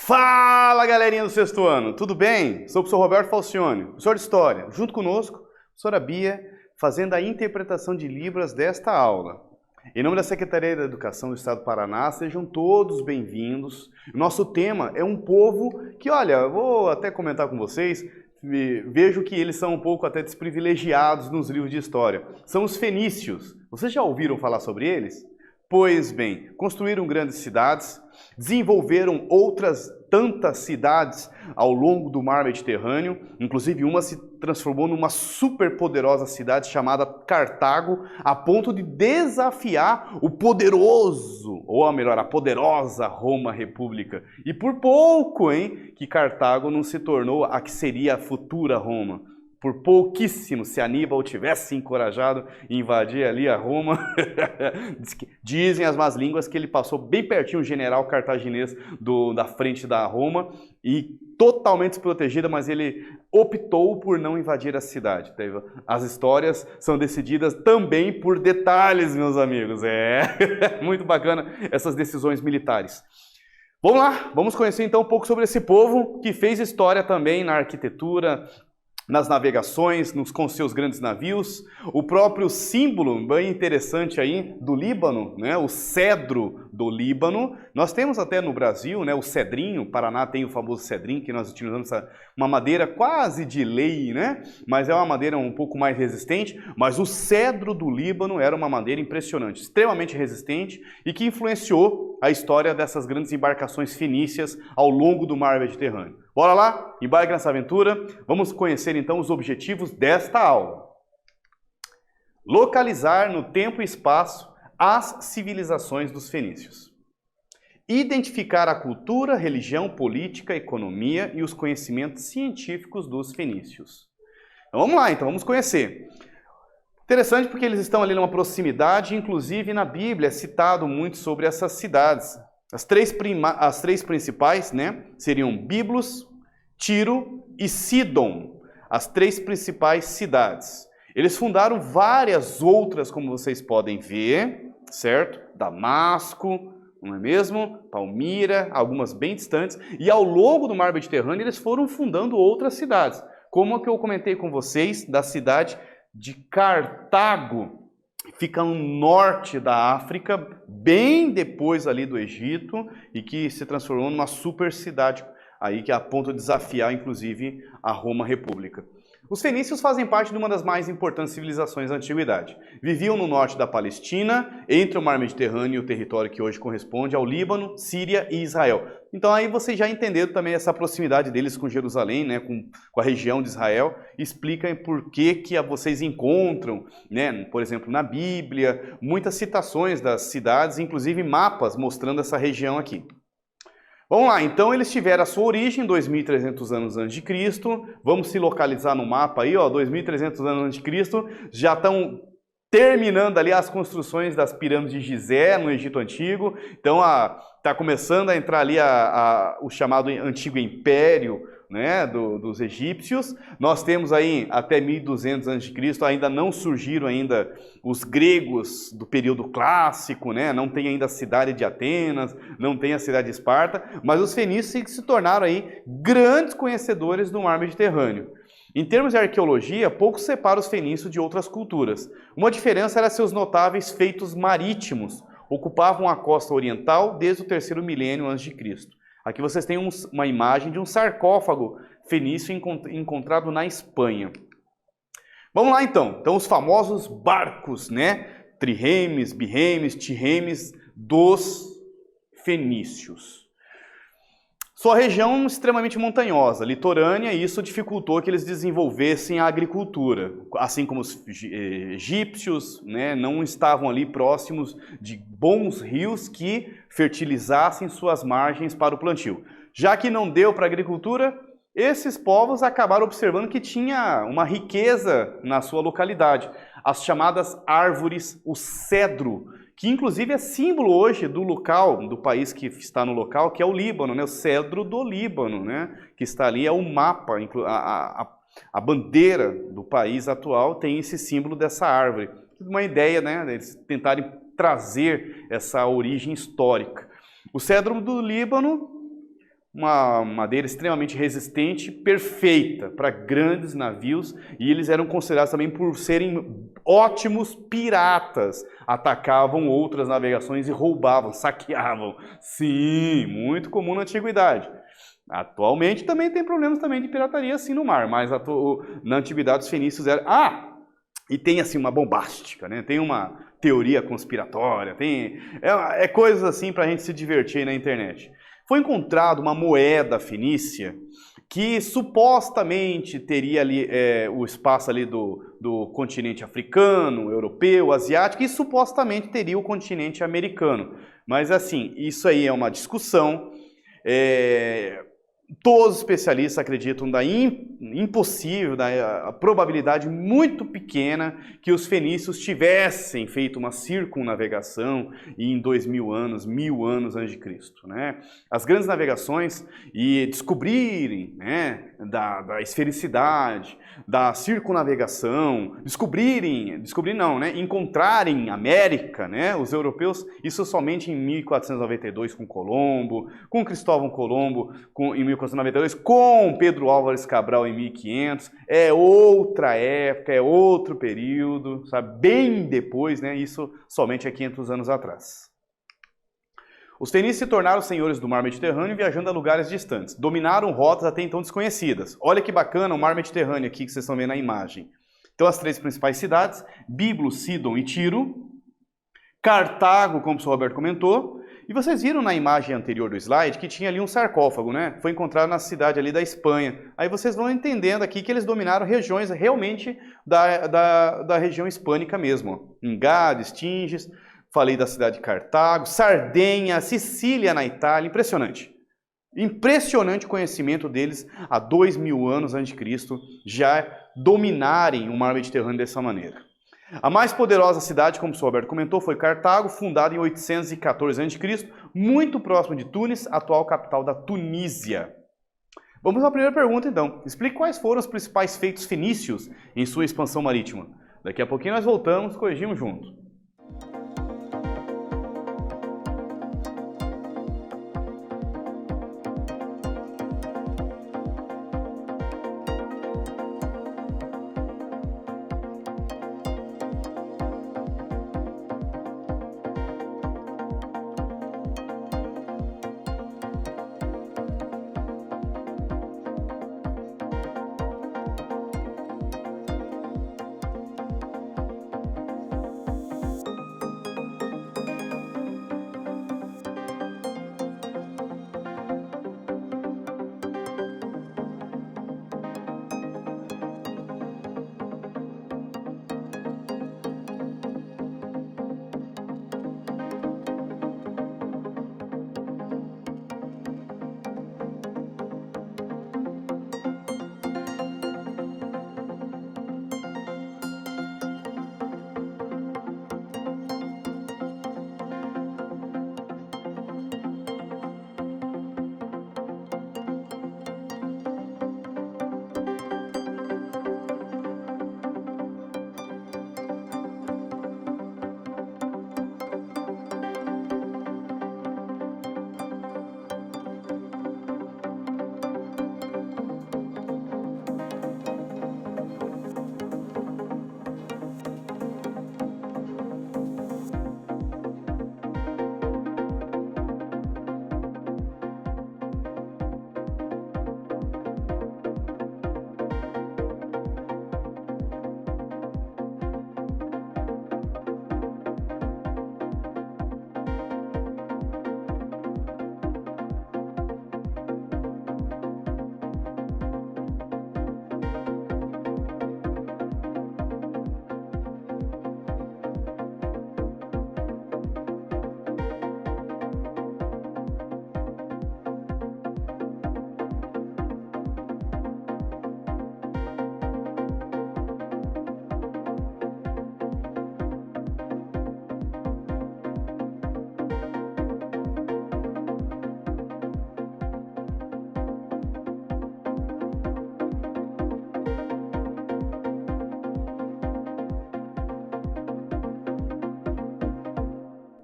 Fala, galerinha do sexto ano, tudo bem? Sou o professor Roberto Falcione, professor de História. Junto conosco, a professora Bia, fazendo a interpretação de Libras desta aula. Em nome da Secretaria da Educação do Estado do Paraná, sejam todos bem-vindos. Nosso tema é um povo que, olha, eu vou até comentar com vocês, vejo que eles são um pouco até desprivilegiados nos livros de história. São os fenícios. Vocês já ouviram falar sobre eles? Pois bem, construíram grandes cidades, desenvolveram outras tantas cidades ao longo do mar Mediterrâneo, inclusive uma se transformou numa superpoderosa cidade chamada Cartago, a ponto de desafiar o poderoso, ou melhor, a poderosa Roma República. E por pouco, que Cartago não se tornou a que seria a futura Roma. Por pouquíssimo, se Aníbal tivesse encorajado a invadir ali a Roma, dizem as más línguas que ele passou bem pertinho, o general cartaginês da frente da Roma, e totalmente desprotegida, mas ele optou por não invadir a cidade. As histórias são decididas também por detalhes, meus amigos. Muito bacana essas decisões militares. Vamos lá, vamos conhecer então um pouco sobre esse povo que fez história também na arquitetura, nas navegações, com seus grandes navios. O próprio símbolo bem interessante aí do Líbano, né? O cedro do Líbano. Nós temos até no Brasil, né, o cedrinho. O Paraná tem o famoso cedrinho, que nós utilizamos uma madeira quase de lei, né? Mas é uma madeira um pouco mais resistente. Mas o cedro do Líbano era uma madeira impressionante, extremamente resistente e que influenciou a história dessas grandes embarcações fenícias ao longo do mar Mediterrâneo. Bora lá, embarque nessa aventura. Vamos conhecer então os objetivos desta aula. Localizar no tempo e espaço as civilizações dos fenícios. Identificar a cultura, religião, política, economia e os conhecimentos científicos dos fenícios. Então vamos lá, então vamos conhecer. Interessante porque eles estão ali numa proximidade, inclusive na Bíblia é citado muito sobre essas cidades. As três principais, né, seriam Biblos, Tiro e Sidom, as três principais cidades. Eles fundaram várias outras, como vocês podem ver, certo? Damasco, não é mesmo? Palmira, algumas bem distantes. E ao longo do mar Mediterrâneo eles foram fundando outras cidades, como a que eu comentei com vocês, da cidade de Cartago. Fica no norte da África, bem depois ali do Egito, e que se transformou numa super cidade, aí que é a ponto de desafiar, inclusive, a Roma República. Os fenícios fazem parte de uma das mais importantes civilizações da antiguidade. Viviam no norte da Palestina, entre o mar Mediterrâneo e o território que hoje corresponde ao Líbano, Síria e Israel. Então aí vocês já entenderam também essa proximidade deles com Jerusalém, né, com a região de Israel. Explica por que vocês encontram, né, por exemplo, na Bíblia, muitas citações das cidades, inclusive mapas mostrando essa região aqui. Vamos lá, então eles tiveram a sua origem 2.300 anos antes de Cristo. Vamos se localizar no mapa aí, ó, 2.300 anos antes de Cristo. Já estão terminando ali as construções das pirâmides de Gizé no Egito Antigo. Então está começando a entrar ali o chamado Antigo Império, né, dos egípcios. Nós temos aí até 1200 a.C., ainda não surgiram ainda os gregos do período clássico, né? Não tem ainda a cidade de Atenas, não tem a cidade de Esparta, mas os fenícios se tornaram aí grandes conhecedores do mar Mediterrâneo. Em termos de arqueologia, pouco separa os fenícios de outras culturas. Uma diferença era seus notáveis feitos marítimos. Ocupavam a costa oriental desde o terceiro milênio a.C. Aqui vocês têm uma imagem de um sarcófago fenício encontrado na Espanha. Vamos lá então. Então os famosos barcos, né? Triremes, birremes, tirremes dos fenícios. Sua região extremamente montanhosa, litorânea, e isso dificultou que eles desenvolvessem a agricultura. Assim como os egípcios, né, não estavam ali próximos de bons rios que fertilizassem suas margens para o plantio. Já que não deu para a agricultura, esses povos acabaram observando que tinha uma riqueza na sua localidade. As chamadas árvores, o cedro, que inclusive é símbolo hoje do local, do país que está no local, que é o Líbano, né? O cedro do Líbano, né? Que está ali, é o mapa, a bandeira do país atual tem esse símbolo dessa árvore. Uma ideia, né? Eles tentarem trazer essa origem histórica. O cedro do Líbano uma madeira extremamente resistente, perfeita para grandes navios, e eles eram considerados também por serem ótimos piratas. Atacavam outras navegações e roubavam, saqueavam. Sim, muito comum na antiguidade. Atualmente também tem problemas também de pirataria assim no mar, mas na antiguidade os fenícios eram... E tem assim uma bombástica, né? Tem uma teoria conspiratória, é coisas assim para a gente se divertir aí na internet. Foi encontrado uma moeda fenícia que supostamente teria ali o espaço ali do continente africano, europeu, asiático e supostamente teria o continente americano. Mas assim, isso aí é uma discussão. Todos os especialistas acreditam da impossível, da probabilidade muito pequena que os fenícios tivessem feito uma circunnavegação em 2000 anos, 1000 anos antes de Cristo, né? As grandes navegações e descobrirem, né, da esfericidade, da circunnavegação, encontrarem América, né, os europeus, isso somente em 1492 com Colombo, com Cristóvão Colombo em 1492, com Pedro Álvares Cabral em 1500, é outra época, é outro período, sabe? Bem depois, né? Isso somente há 500 anos atrás. Os fenícios se tornaram senhores do mar Mediterrâneo viajando a lugares distantes. Dominaram rotas até então desconhecidas. Olha que bacana o mar Mediterrâneo aqui que vocês estão vendo na imagem. Então as 3 principais cidades, Biblos, Sidon e Tiro, Cartago, como o senhor Roberto comentou, e vocês viram na imagem anterior do slide que tinha ali um sarcófago, né? Foi encontrado na cidade ali da Espanha. Aí vocês vão entendendo aqui que eles dominaram regiões realmente da região hispânica mesmo. Engades, Tinges, falei da cidade de Cartago, Sardenha, Sicília na Itália, impressionante. Impressionante o conhecimento deles há 2000 anos antes de Cristo já dominarem o mar Mediterrâneo dessa maneira. A mais poderosa cidade, como o senhor Roberto comentou, foi Cartago, fundada em 814 a.C., muito próximo de Tunis, atual capital da Tunísia. Vamos à primeira pergunta, então. Explique quais foram os principais feitos fenícios em sua expansão marítima. Daqui a pouquinho nós voltamos, corrigimos junto.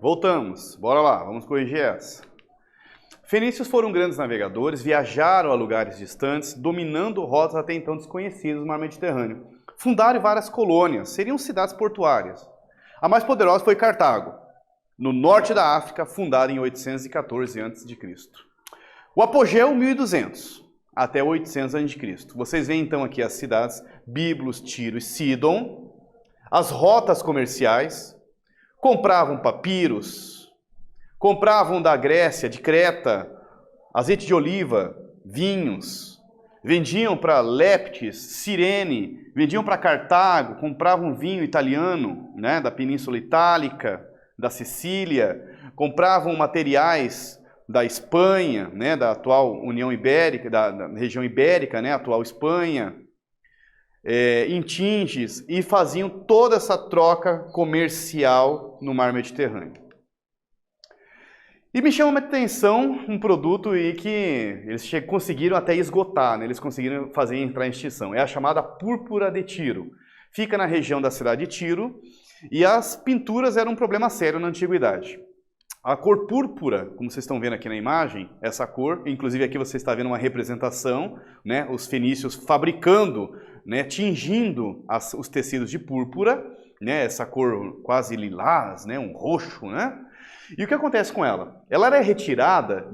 Voltamos, bora lá, vamos corrigir essa. Fenícios foram grandes navegadores, viajaram a lugares distantes, dominando rotas até então desconhecidas no mar Mediterrâneo. Fundaram várias colônias, seriam cidades portuárias. A mais poderosa foi Cartago, no norte da África, fundada em 814 a.C. O apogeu, 1200, até 800 a.C. Vocês veem então aqui as cidades Biblos, Tiro e Sidon, as rotas comerciais, compravam papiros, compravam da Grécia, de Creta, azeite de oliva, vinhos, vendiam para Leptis, Cirene, vendiam para Cartago, compravam vinho italiano, né, da Península Itálica, da Sicília, compravam materiais da Espanha, né, da atual União Ibérica, da região ibérica, né, atual Espanha, em Tinges, e faziam toda essa troca comercial no mar Mediterrâneo. E me chama a atenção um produto aí que eles conseguiram até esgotar, né? Eles conseguiram fazer entrar em extinção. É a chamada púrpura de Tiro. Fica na região da cidade de Tiro e as pinturas eram um problema sério na antiguidade. A cor púrpura, como vocês estão vendo aqui na imagem, essa cor, inclusive aqui você está vendo uma representação, né? Os fenícios fabricando, né? Tingindo os tecidos de púrpura, né? Essa cor quase lilás, né? Um roxo, né? E o que acontece com ela? Ela era retirada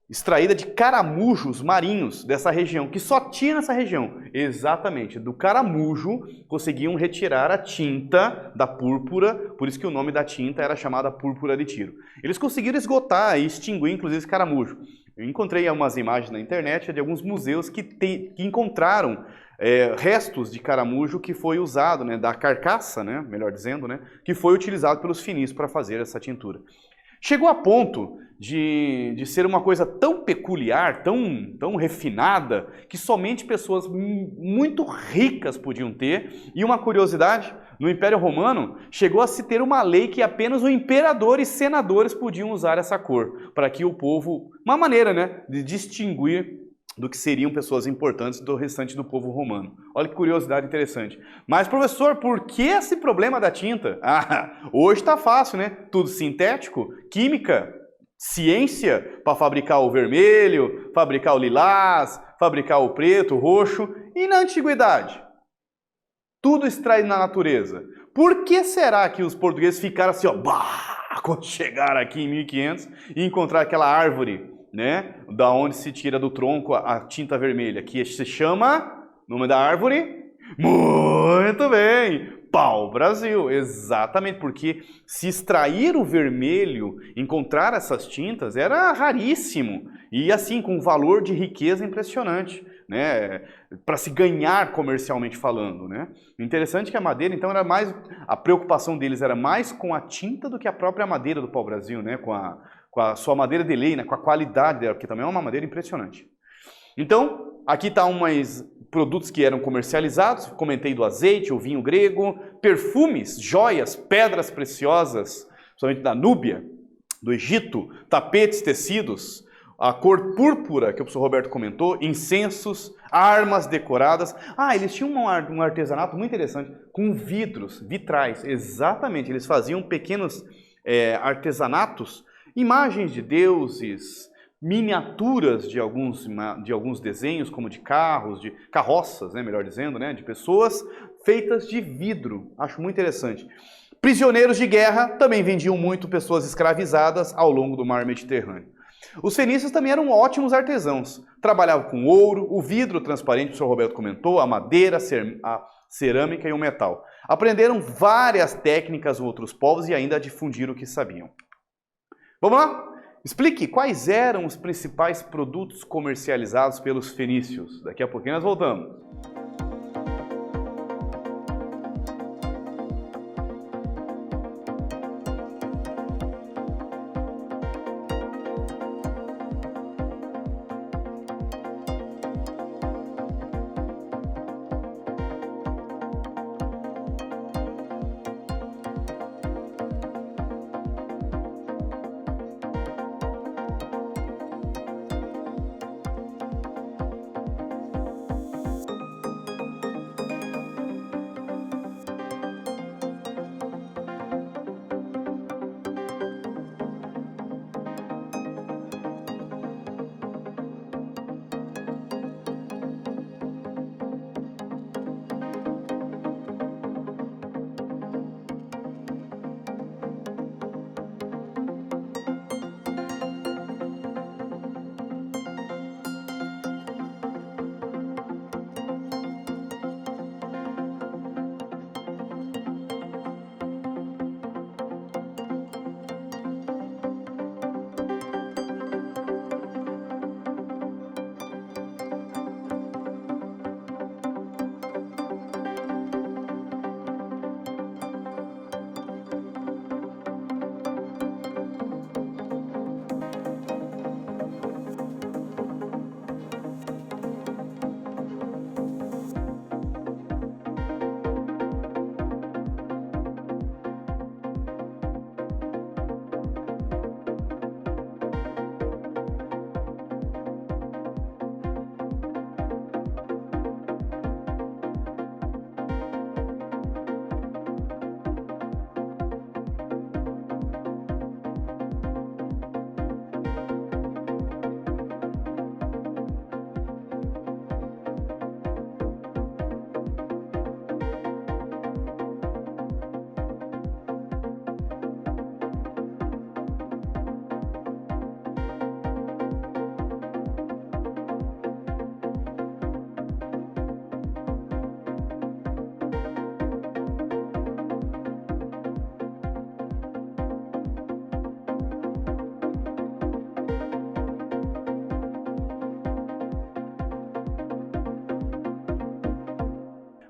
extraída de caramujos marinhos dessa região, que só tinha nessa região. Exatamente, do caramujo conseguiam retirar a tinta da púrpura, por isso que o nome da tinta era chamada púrpura de Tiro. Eles conseguiram esgotar e extinguir, inclusive, esse caramujo. Eu encontrei algumas imagens na internet de alguns museus que encontraram restos de caramujo que foi usado, né, da carcaça, né, melhor dizendo, né, que foi utilizado pelos fenícios para fazer essa tintura. Chegou a ponto de ser uma coisa tão peculiar, tão refinada, que somente pessoas muito ricas podiam ter. E uma curiosidade, no Império Romano, chegou a se ter uma lei que apenas o imperador e senadores podiam usar essa cor, para que o povo, uma maneira, né, de distinguir do que seriam pessoas importantes do restante do povo romano. Olha que curiosidade interessante. Mas, professor, por que esse problema da tinta? Ah, hoje está fácil, né? Tudo sintético, química, ciência para fabricar o vermelho, fabricar o lilás, fabricar o preto, o roxo. E na antiguidade? Tudo extraído na natureza. Por que será que os portugueses ficaram assim, ó, bah, quando chegaram aqui em 1500 e encontraram aquela árvore, né, da onde se tira do tronco a tinta vermelha, que se chama, nome da árvore? Muito bem, pau-brasil, exatamente, porque se extrair o vermelho, encontrar essas tintas, era raríssimo, e assim, com um valor de riqueza impressionante, né, para se ganhar comercialmente falando, né. Interessante que a madeira, então, era mais, a preocupação deles era mais com a tinta do que a própria madeira do pau-brasil, né, com a sua madeira de lei, né, com a qualidade dela, porque também é uma madeira impressionante. Então, aqui está uns produtos que eram comercializados, comentei do azeite, o vinho grego, perfumes, joias, pedras preciosas, somente da Núbia, do Egito, tapetes, tecidos, a cor púrpura, que o professor Roberto comentou, incensos, armas decoradas. Ah, eles tinham um artesanato muito interessante, com vidros, vitrais, exatamente, eles faziam pequenos artesanatos, imagens de deuses, miniaturas de alguns desenhos, como de carros, de carroças, né, melhor dizendo, né, de pessoas, feitas de vidro. Acho muito interessante. Prisioneiros de guerra também vendiam muito pessoas escravizadas ao longo do mar Mediterrâneo. Os fenícios também eram ótimos artesãos. Trabalhavam com ouro, o vidro transparente, o senhor Roberto comentou, a madeira, a cerâmica e o metal. Aprenderam várias técnicas outros povos e ainda difundiram o que sabiam. Vamos lá? Explique quais eram os principais produtos comercializados pelos fenícios. Daqui a pouquinho nós voltamos.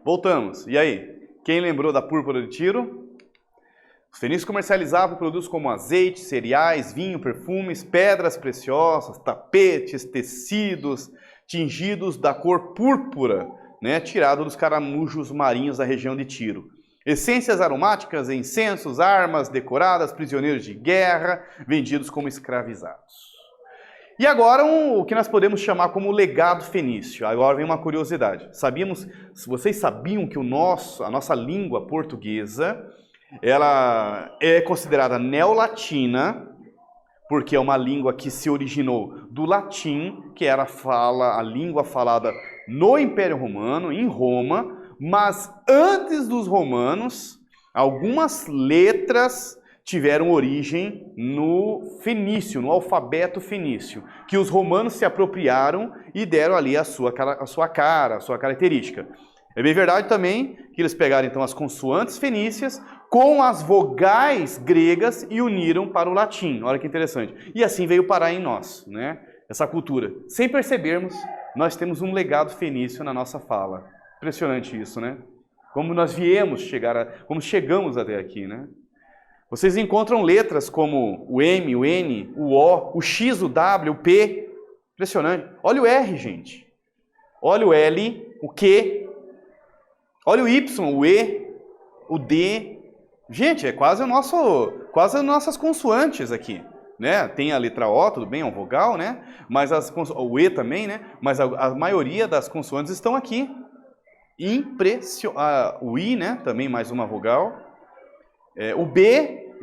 Voltamos. E aí? Quem lembrou da púrpura de Tiro? Os fenícios comercializavam produtos como azeite, cereais, vinho, perfumes, pedras preciosas, tapetes, tecidos, tingidos da cor púrpura, né, tirado dos caramujos marinhos da região de Tiro. Essências aromáticas, incensos, armas decoradas, prisioneiros de guerra, vendidos como escravizados. E agora o que nós podemos chamar como legado fenício. Agora vem uma curiosidade. Vocês sabiam que a nossa língua portuguesa, ela é considerada neolatina, porque é uma língua que se originou do latim, que era a língua falada no Império Romano, em Roma, mas antes dos romanos, algumas letras tiveram origem no fenício, no alfabeto fenício, que os romanos se apropriaram e deram ali a sua característica. É bem verdade também que eles pegaram então as consoantes fenícias com as vogais gregas e uniram para o latim. Olha que interessante. E assim veio parar em nós, né? Essa cultura. Sem percebermos, nós temos um legado fenício na nossa fala. Impressionante isso, né? Como nós como chegamos até aqui, né? Vocês encontram letras como o M, o N, o O, o X, o W, o P. Impressionante. Olha o R, gente. Olha o L, o Q. Olha o Y, o E, o D. Gente, é quase as nossas consoantes aqui, né? Tem a letra O, tudo bem, é um vogal, né? Mas o E também, né? Mas a maioria das consoantes estão aqui. O I, né? Também mais uma vogal. O B,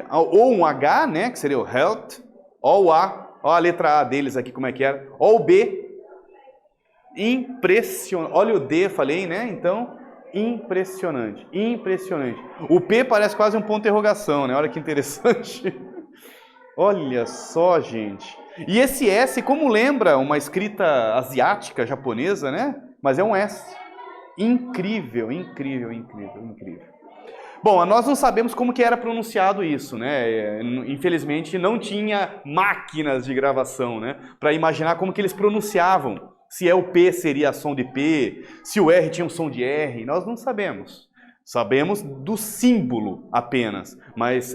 ou um H, né? Que seria o health. Ou o A. Olha a letra A deles aqui, como é que era. Ou o B. Impressionante. Olha o D, falei, né? Então, impressionante. Impressionante. O P parece quase um ponto de interrogação, né? Olha que interessante. Olha só, gente. E esse S, como lembra uma escrita asiática, japonesa, né? Mas é um S. Incrível, incrível, incrível, incrível. Bom, nós não sabemos como que era pronunciado isso, né? Infelizmente não tinha máquinas de gravação, né? Para imaginar como que eles pronunciavam. Se o P seria som de P, se o R tinha um som de R, nós não sabemos. Sabemos do símbolo apenas,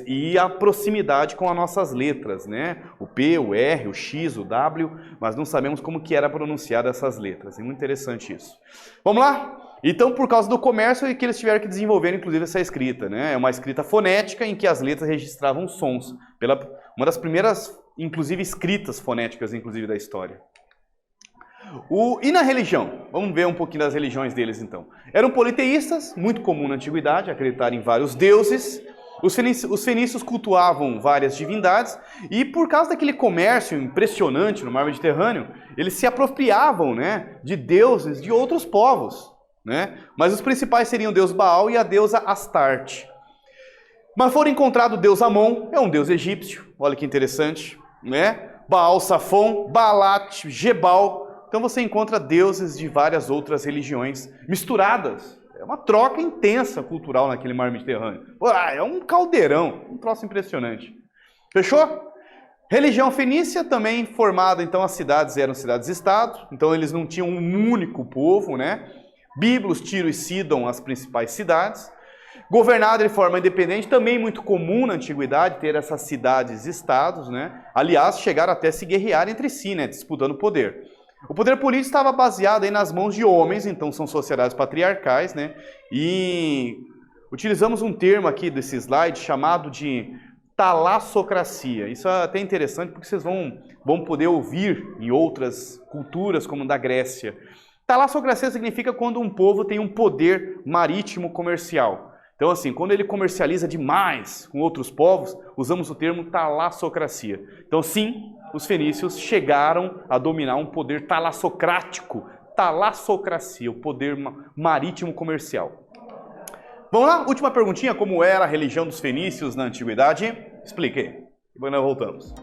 e a proximidade com as nossas letras, né? O P, o R, o X, o W, mas não sabemos como que era pronunciada essas letras. É muito interessante isso. Vamos lá? Então, por causa do comércio, é que eles tiveram que desenvolver, inclusive, essa escrita, né? É uma escrita fonética em que as letras registravam sons. Uma das primeiras, inclusive, escritas fonéticas, inclusive, da história. E na religião? Vamos ver um pouquinho das religiões deles, então. Eram politeístas, muito comum na antiguidade, acreditar em vários deuses. Os fenícios cultuavam várias divindades e por causa daquele comércio impressionante no mar Mediterrâneo, eles se apropriavam, né, de deuses de outros povos, né? Mas os principais seriam o deus Baal e a deusa Astarte. Mas foram encontrados o deus Amon, é um deus egípcio, olha que interessante, né? Baal Safon, Baalat, Gebal. Então você encontra deuses de várias outras religiões misturadas. É uma troca intensa cultural naquele mar Mediterrâneo. É um caldeirão, um troço impressionante. Fechou? Religião fenícia também formada, então as cidades eram cidades-estado, então eles não tinham um único povo, né? Biblos, Tiro e Sidon, as principais cidades. Governada de forma independente, também muito comum na antiguidade ter essas cidades-estados, né? Aliás, chegaram até a se guerrear entre si, né? Disputando poder. O poder político estava baseado aí nas mãos de homens, então são sociedades patriarcais, né? E utilizamos um termo aqui desse slide chamado de talassocracia. Isso é até interessante porque vocês vão poder ouvir em outras culturas, como da Grécia. Talassocracia significa quando um povo tem um poder marítimo comercial. Então, assim, quando ele comercializa demais com outros povos, usamos o termo talassocracia. Então, sim, os fenícios chegaram a dominar um poder talassocrático, talassocracia, o poder marítimo comercial. Vamos lá? Última perguntinha, como era a religião dos fenícios na antiguidade? Expliquei. Depois nós voltamos.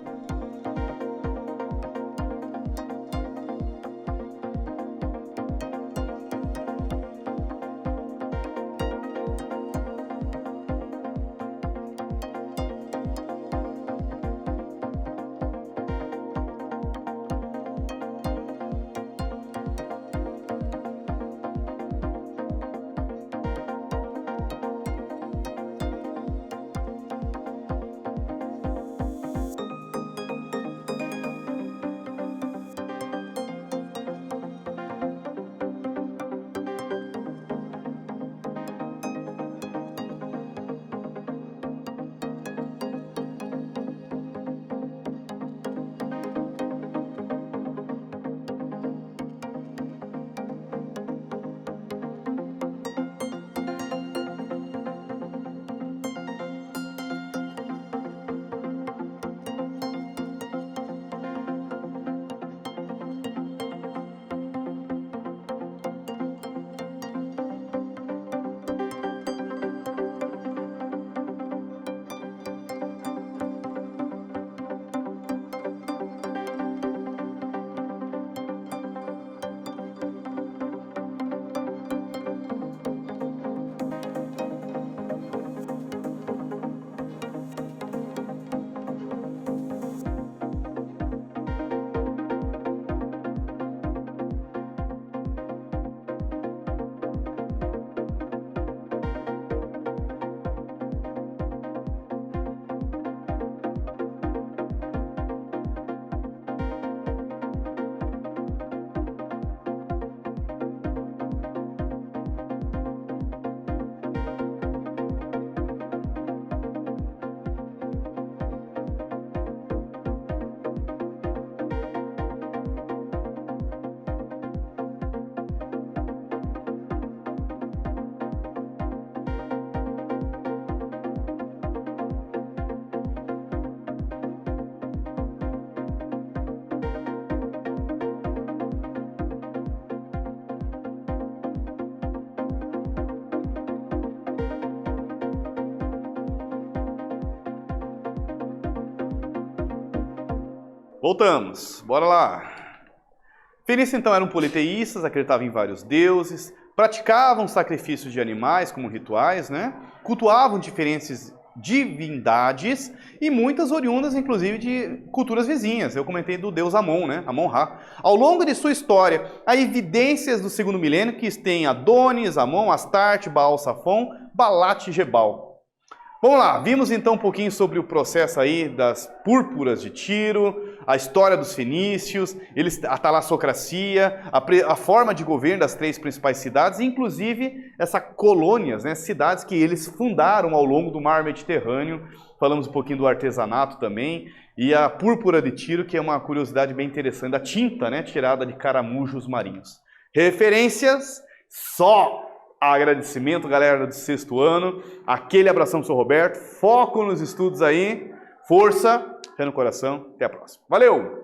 Voltamos, bora lá. Fenícios então eram politeístas, acreditavam em vários deuses, praticavam sacrifícios de animais como rituais, né? Cultuavam diferentes divindades e muitas oriundas, inclusive, de culturas vizinhas. Eu comentei do deus Amon, né? Amon-Ra. Ao longo de sua história, há evidências do segundo milênio que tem Adonis, Amon, Astarte, Baal, Safon, Balat e Gebal. Vamos lá, vimos então um pouquinho sobre o processo aí das púrpuras de Tiro, a história dos fenícios, a talassocracia, a forma de governo das 3 principais cidades, inclusive essas colônias, né, cidades que eles fundaram ao longo do mar Mediterrâneo. Falamos um pouquinho do artesanato também, e a púrpura de Tiro, que é uma curiosidade bem interessante, a tinta, né, tirada de caramujos marinhos. Referências só. Agradecimento, galera do 6º ano. Aquele abração pro Sr. Roberto. Foco nos estudos aí. Força, fé no coração. Até a próxima. Valeu!